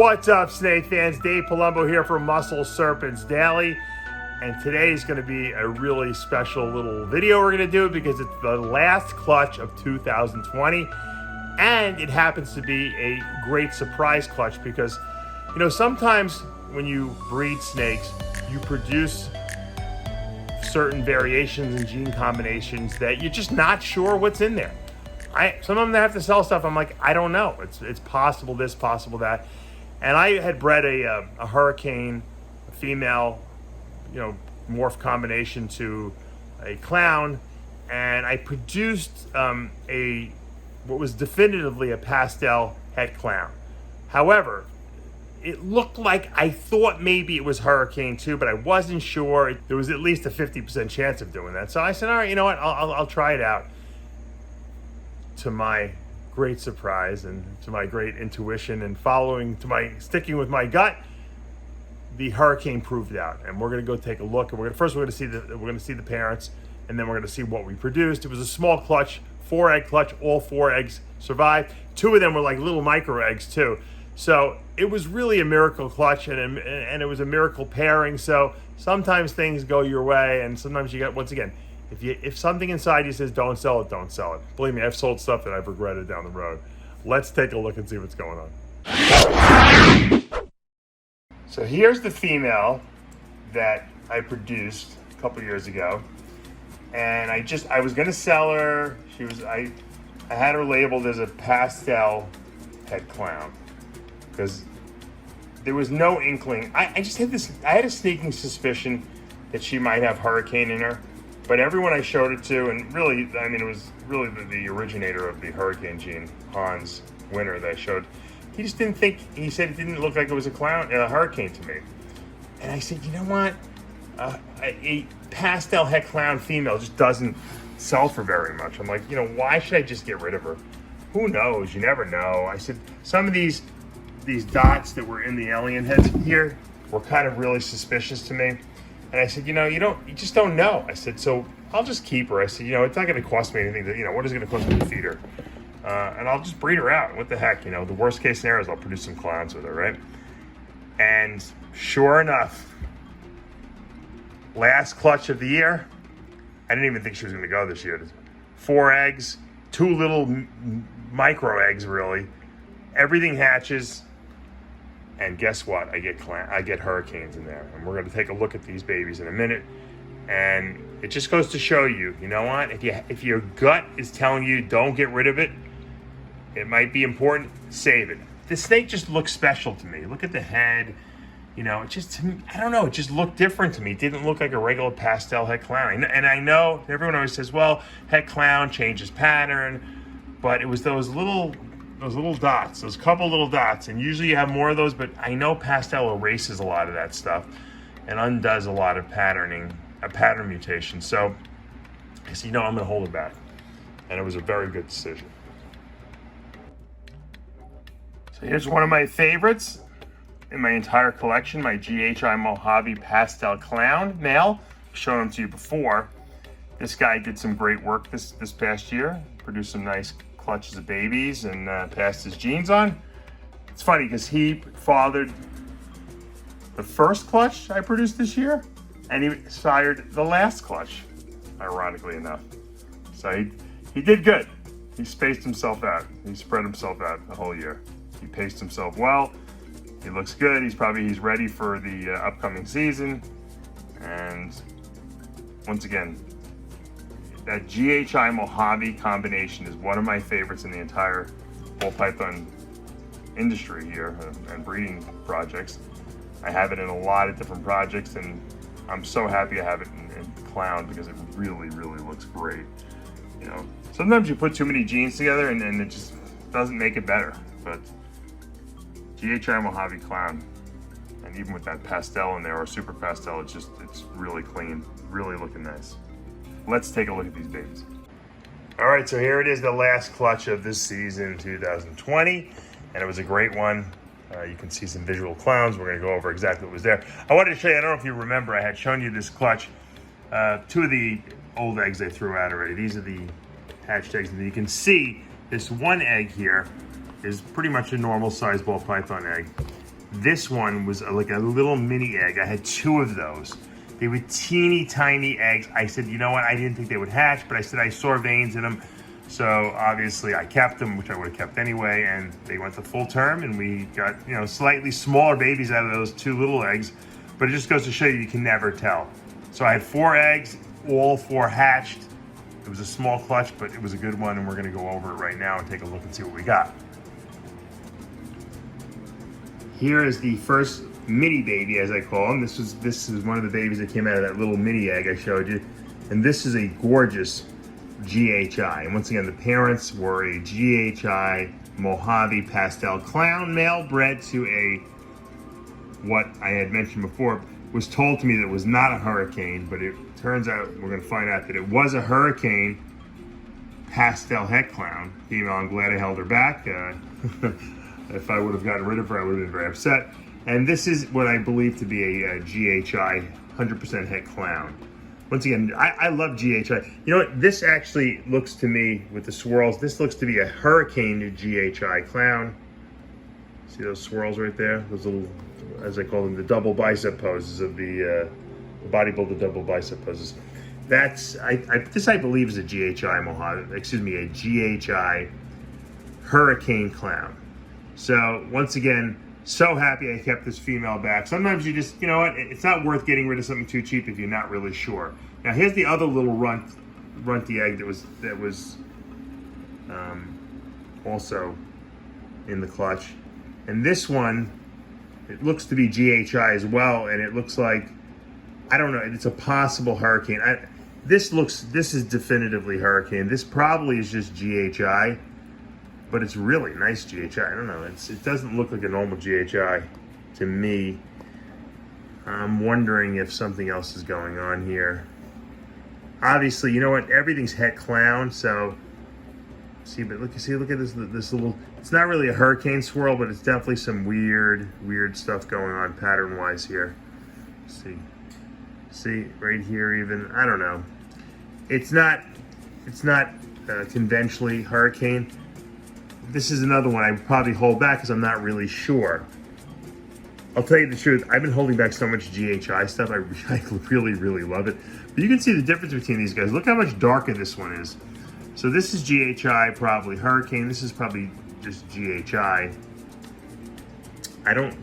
What's up, snake fans? Dave Palumbo here for Muscle Serpents Daily. And today is going to be a really special little video we're going to do because it's the last clutch of 2020. And it happens to be a great surprise clutch because, you know, sometimes when you breed snakes, you produce certain variations and gene combinations that you're just not sure what's in there. Some of them that have to sell stuff, I'm like, I don't know. It's possible this, possible that. And I had bred a hurricane, a female, you know, morph combination to a clown, and I produced what was definitively a pastel het clown. However, it looked like I thought maybe it was hurricane too, but I wasn't sure. There was at least a 50% chance of doing that. So I said, all right, you know what? I'll try it out. To my great surprise and to my great intuition and sticking with my gut, the hurricane proved out. And we're going to go take a look. And we're going to see the parents, and then we're going to see what we produced. It was a small clutch, 4-egg clutch. All 4 eggs survived. 2 of them were like little micro eggs too. So it was really a miracle clutch, and it was a miracle pairing. So sometimes things go your way, and sometimes you get, once again, if something inside you says don't sell it, don't sell it. Believe me, I've sold stuff that I've regretted down the road. Let's take a look and see what's going on. So here's the female that I produced a couple years ago, and I was gonna sell her. I had her labeled as a pastel het clown because there was no inkling. I had a sneaking suspicion that she might have hurricane in her. But everyone I showed it to, and really, I mean, it was really the originator of the hurricane gene, Hans Winter, that I showed. He just didn't think, he said it didn't look like it was a hurricane to me. And I said, you know what? A pastel het clown female just doesn't sell for very much. I'm like, you know, why should I just get rid of her? Who knows? You never know. I said, some of these dots that were in the alien heads here were kind of really suspicious to me. And I said, you know, you just don't know. I said, so I'll just keep her. I said, you know, it's not going to cost me anything. What is it going to cost me to feed her? And I'll just breed her out. What the heck? You know, the worst case scenario is I'll produce some clowns with her, right? And sure enough, last clutch of the year, I didn't even think she was going to go this year. 4 eggs, 2 little micro eggs, really. Everything hatches. And guess what? I get hurricanes in there. And we're going to take a look at these babies in a minute. And it just goes to show you, you know what? If your gut is telling you don't get rid of it, it might be important, save it. The snake just looks special to me. Look at the head. You know, it just, I don't know, it just looked different to me. It didn't look like a regular pastel het clown. And I know everyone always says, well, het clown changes pattern. But it was those little dots, those couple little dots, and usually you have more of those, but I know pastel erases a lot of that stuff and undoes a lot of pattern mutation. So I said, you know, I'm gonna hold it back. And it was a very good decision. So here's one of my favorites in my entire collection, my GHI MOJAVE pastel clown male. I've shown them to you before. This guy did some great work this past year, produced some nice clutches of babies and passed his genes on. It's funny because he fathered the first clutch I produced this year, and he sired the last clutch, ironically enough. So he did good. He spaced himself out. He spread himself out the whole year. He paced himself well. He looks good. He's ready for the upcoming season. And once again, that GHI MOJAVE combination is one of my favorites in the entire ball python industry here and breeding projects. I have it in a lot of different projects, and I'm so happy I have it in clown because it really, really looks great. You know, sometimes you put too many genes together and it just doesn't make it better. But GHI MOJAVE clown, and even with that pastel in there or super pastel, it's really clean, really looking nice. Let's take a look at these babies. All right, so here it is, the last clutch of this season, 2020, and it was a great one. You can see some visual clowns. We're gonna go over exactly what was there. I wanted to show you, I don't know if you remember, I had shown you this clutch. 2 of the old eggs I threw out already. These are the hatched eggs, and you can see this 1 egg here is pretty much a normal sized ball python egg. This one was like a little mini egg. I had 2 of those. They were teeny tiny eggs. I said, you know what? I didn't think they would hatch, but I said I saw veins in them. So obviously I kept them, which I would have kept anyway, and they went to full term, and we got, you know, slightly smaller babies out of those 2 little eggs. But it just goes to show you can never tell. So I had 4 eggs, all 4 hatched. It was a small clutch, but it was a good one, and we're gonna go over it right now and take a look and see what we got. Here is the first mini baby, as I call him. This is one of the babies that came out of that little mini egg I showed you. And this is a gorgeous GHI. And once again, the parents were a GHI Mojave pastel clown, male bred to a, what I had mentioned before, was told to me that it was not a hurricane, but it turns out, we're gonna find out that it was a hurricane pastel het clown. Female, I'm glad I held her back. If I would have gotten rid of her, I would have been very upset. And this is what I believe to be a GHI 100% het clown. Once again, I love GHI. You know what? This actually looks to me, with the swirls, this looks to be a hurricane GHI clown. See those swirls right there? Those little, as I call them, the double bicep poses of the bodybuilder double bicep poses. That's, this I believe is a GHI Mojave, excuse me, a GHI hurricane clown. So once again, so happy I kept this female back. Sometimes you just, you know what, it's not worth getting rid of something too cheap if you're not really sure. Now here's the other little runty egg that was also in the clutch. And this one, it looks to be GHI as well, and it looks like, I don't know, it's a possible hurricane. This is definitively hurricane. This probably is just GHI. But it's really nice GHI. I don't know, it doesn't look like a normal GHI to me. I'm wondering if something else is going on here. Obviously, you know what, everything's het clown, so, see, but look at this little, it's not really a hurricane swirl, but it's definitely some weird stuff going on pattern-wise here. See, right here even, I don't know. It's not conventionally hurricane. This is another one I would probably hold back because I'm not really sure. I'll tell you the truth, I've been holding back so much GHI stuff, I really love it. But you can see the difference between these guys. Look how much darker this one is. So this is GHI, probably hurricane. This is probably just GHI.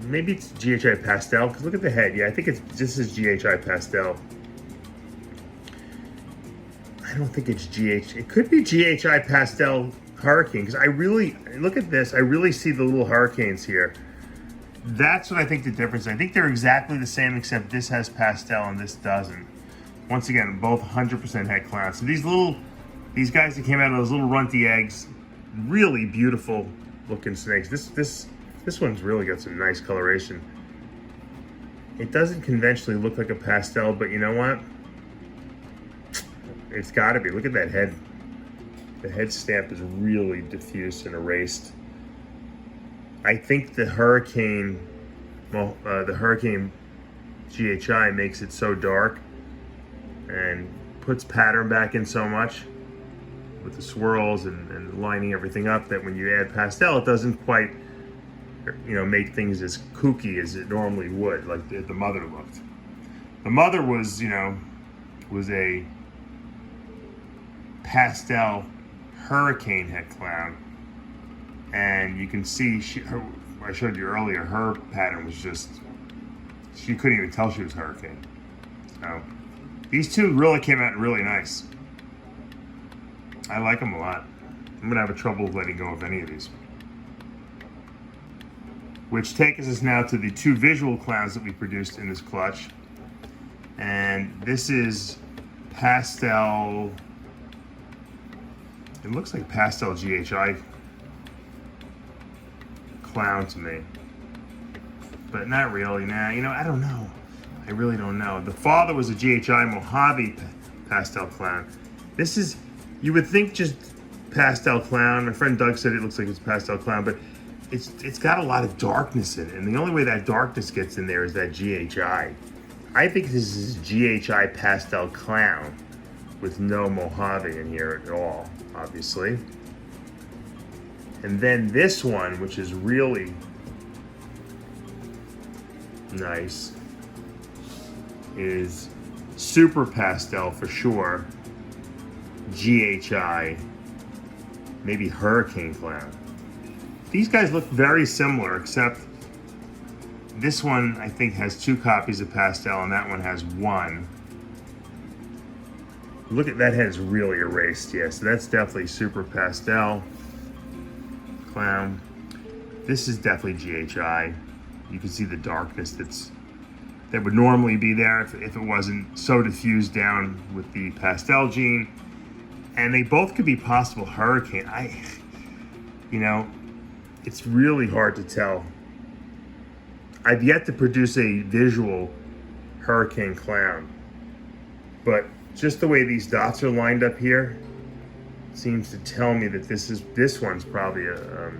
Maybe it's GHI pastel, because look at the head. Yeah, I think this is GHI pastel. I don't think it's it could be GHI pastel hurricane, because look at this, I really see the little hurricanes here. That's what I think the difference is. I think they're exactly the same, except this has pastel and this doesn't. Once again, both 100% het clowns. So these guys that came out of those little runty eggs, really beautiful looking snakes. This one's really got some nice coloration. It doesn't conventionally look like a pastel, but you know what? It's gotta be. Look at that head. The head stamp is really diffused and erased. I think the hurricane GHI makes it so dark and puts pattern back in so much with the swirls and lining everything up that when you add pastel, it doesn't quite, you know, make things as kooky as it normally would, like the mother looked. The mother was, you know, was a pastel hurricane het clown, and you can see I showed you earlier, her pattern was just, she couldn't even tell she was hurricane. So these two really came out really nice. I like them a lot. I'm gonna have trouble letting go of any of these. Which takes us now to the 2 visual clowns that we produced in this clutch. And this is pastel, it looks like pastel GHI clown to me, but not really. Nah, you know, I don't know. I really don't know. The father was a GHI Mojave pastel clown. This is, you would think just pastel clown. My friend Doug said it looks like it's pastel clown, but it's got a lot of darkness in it, and the only way that darkness gets in there is that GHI. I think this is GHI pastel clown with no Mojave in here at all, obviously. And then this one, which is really nice is Super Pastel for sure. GHI, maybe Hurricane Clown. These guys look very similar, except this one I think has 2 copies of Pastel and that one has 1. Look at that, head's really erased, yeah, so that's definitely Super Pastel Clown. This is definitely GHI. You can see the darkness that would normally be there if it wasn't so diffused down with the pastel gene. And they both could be possible Hurricane. You know, it's really hard to tell. I've yet to produce a visual Hurricane Clown, but just the way these dots are lined up here seems to tell me that this one's probably a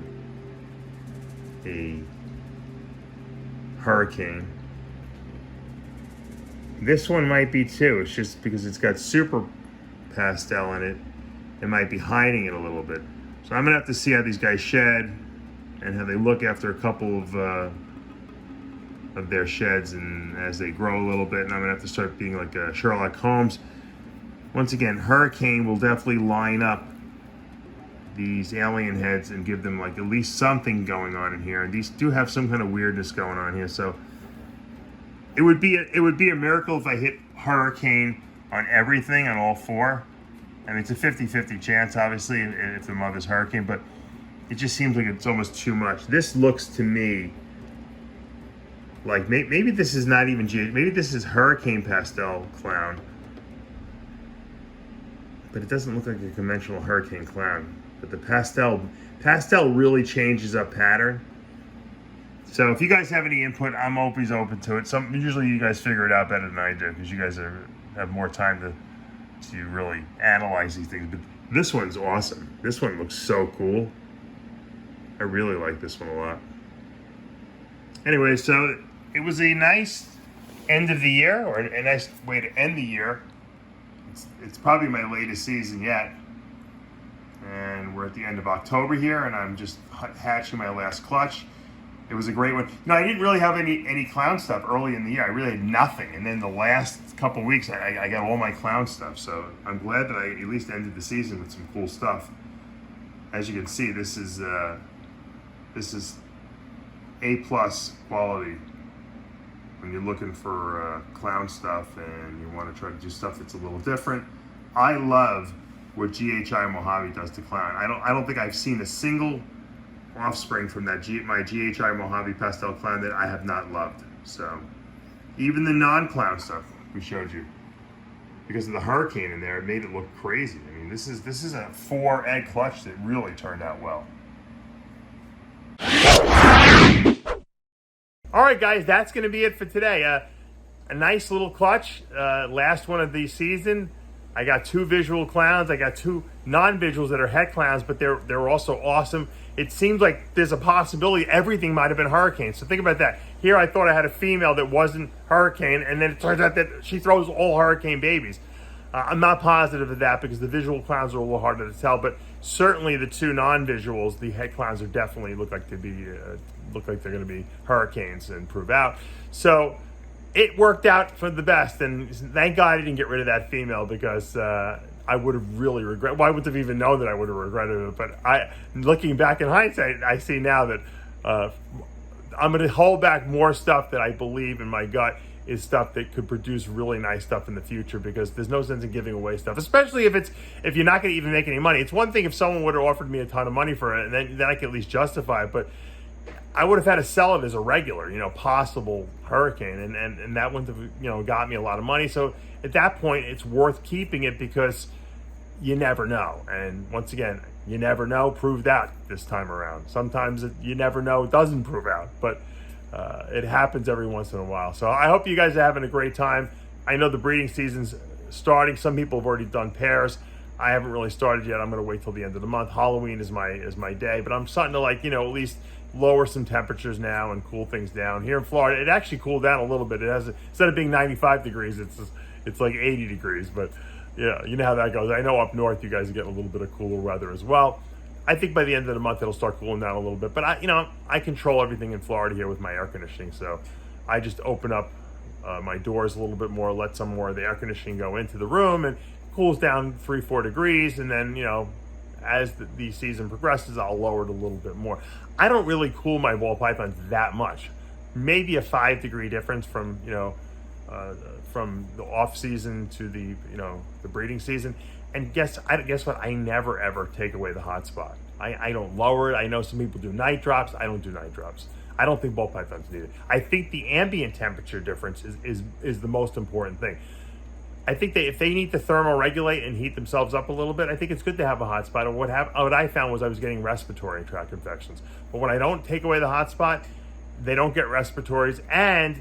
Hurricane. This one might be too. It's just because it's got Super Pastel in it. It might be hiding it a little bit. So I'm gonna have to see how these guys shed and how they look after a couple of their sheds and as they grow a little bit. And I'm gonna have to start being like a Sherlock Holmes. Once again, Hurricane will definitely line up these alien heads and give them like at least something going on in here. And these do have some kind of weirdness going on here. So it would be a miracle if I hit Hurricane on everything, on all 4. I mean, it's a 50-50 chance, obviously, if the mother's Hurricane, but it just seems like it's almost too much. This looks to me like maybe this is not even maybe this is Hurricane Pastel Clown, but it doesn't look like a conventional Hurricane Clown. But the pastel really changes up pattern. So if you guys have any input, I'm always open to it. Usually you guys figure it out better than I do because you guys have more time to really analyze these things. But this one's awesome. This one looks so cool. I really like this one a lot. Anyway, so it was a nice end of the year, or a nice way to end the year. It's probably my latest season yet. And we're at the end of October here, and I'm just hatching my last clutch. It was a great one. I didn't really have any clown stuff early in the year. I really had nothing. And then the last couple weeks, I got all my clown stuff. So I'm glad that I at least ended the season with some cool stuff. As you can see, this is A+ quality when you're looking for clown stuff and you want to try to do stuff that's a little different. I love what GHI Mojave does to clown. I don't think I've seen a single offspring from that my GHI Mojave Pastel Clown that I have not loved. So even the non-clown stuff we showed you, because of the Hurricane in there, it made it look crazy. I mean, this is a 4-egg clutch that really turned out well. All right, guys, that's going to be it for today. A nice little clutch, last one of the season. I got 2 visual clowns. I got 2 non-visuals that are head clowns, but they're also awesome. It seems like there's a possibility everything might have been Hurricane. So think about that. Here I thought I had a female that wasn't Hurricane, and then it turns out that she throws all Hurricane babies. I'm not positive of that because the visual clowns are a little harder to tell, but certainly the 2 non-visuals, the head clowns, are definitely look like they're going to be Hurricanes and prove out. So it worked out for the best, and thank God I didn't get rid of that female because I would have really regretted. Well, I wouldn't have even known that I would have regretted it. But looking back in hindsight, I see now that I'm going to hold back more stuff that I believe in my gut is stuff that could produce really nice stuff in the future, because there's no sense in giving away stuff, especially if you're not going to even make any money. It's one thing if someone would have offered me a ton of money for it, and then I could at least justify it. But I would have had to sell it as a regular, possible Hurricane, and that wouldn't have, got me a lot of money. So at that point, it's worth keeping it because you never know. And once again, you never know proved out this time around. Sometimes you never know doesn't prove out, but it happens every once in a while. So I hope you guys are having a great time. I know the breeding season's starting. Some people have already done pairs. I haven't really started yet. I'm going to wait till the end of the month. Halloween is my day, but I'm starting to at least lower some temperatures now and cool things down. Here in Florida, it actually cooled down a little bit. It has, instead of being 95 degrees, it's like 80 degrees, but yeah, you know how that goes. I know up north you guys are getting a little bit of cooler weather as well. I think by the end of the month it'll start cooling down a little bit, but I control everything in Florida here with my air conditioning, so I just open up my doors a little bit more, let some more of the air conditioning go into the room, and cools down 3-4 degrees. And then, you know, as the season progresses, I'll lower it a little bit more. I don't really cool my ball pythons that much. Maybe a 5-degree difference from, you know, from the off season to the, you know, the breeding season. And guess what? I never ever take away the hot spot. I don't lower it. I know some people do night drops. I don't do night drops. I don't think ball pythons need it. I think the ambient temperature difference is the most important thing. I think if they need to thermoregulate and heat themselves up a little bit, I think it's good to have a hot spot. And what I found was I was getting respiratory tract infections. But when I don't take away the hot spot, they don't get respiratories, and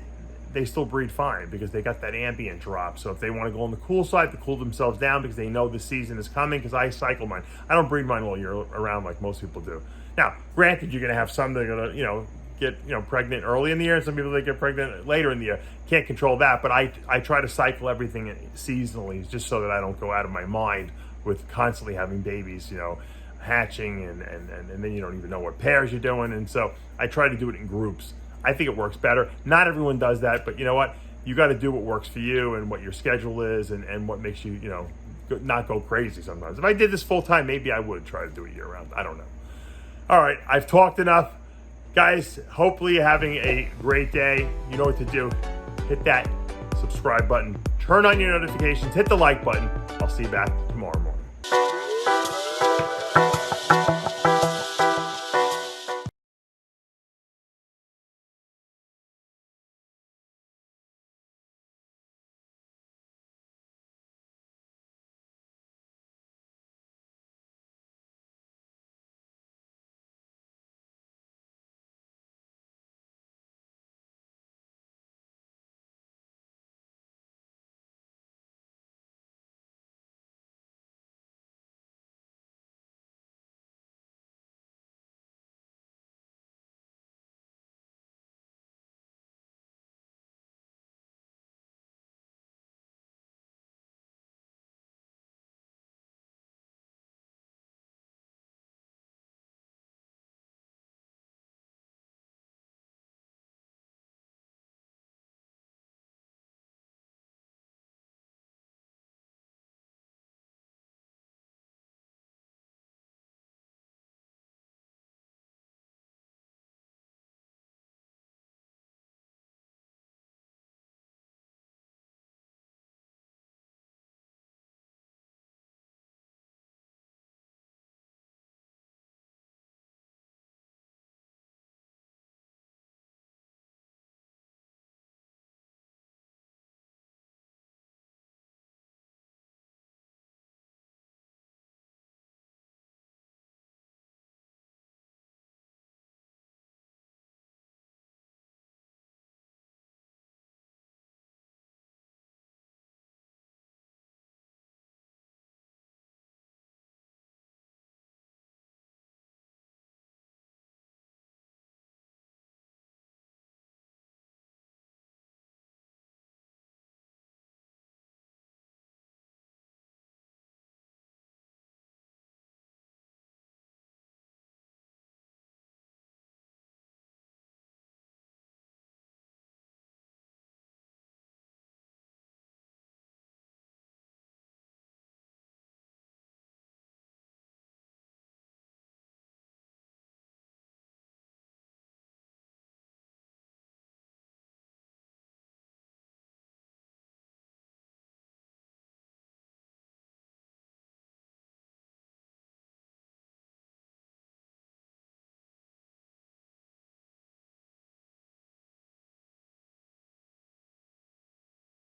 they still breed fine because they got that ambient drop. So if they want to go on the cool side to cool themselves down because they know the season is coming, because I cycle mine. I don't breed mine all year around like most people do. Now, granted, you're going to have some that are going to, you know, get, you know, pregnant early in the year, and some people that get pregnant later in the year. Can't control that, but I try to cycle everything seasonally just so that I don't go out of my mind with constantly having babies, you know, hatching and then you don't even know what pairs you're doing. And so I try to do it in groups. I think it works better. Not everyone does that, but you know what? You got to do what works for you and what your schedule is and what makes you, you know, not go crazy sometimes. If I did this full time, maybe I would try to do it year round. I don't know. All right, I've talked enough. Guys, hopefully you're having a great day. You know what to do. Hit that subscribe button. Turn on your notifications. Hit the like button. I'll see you back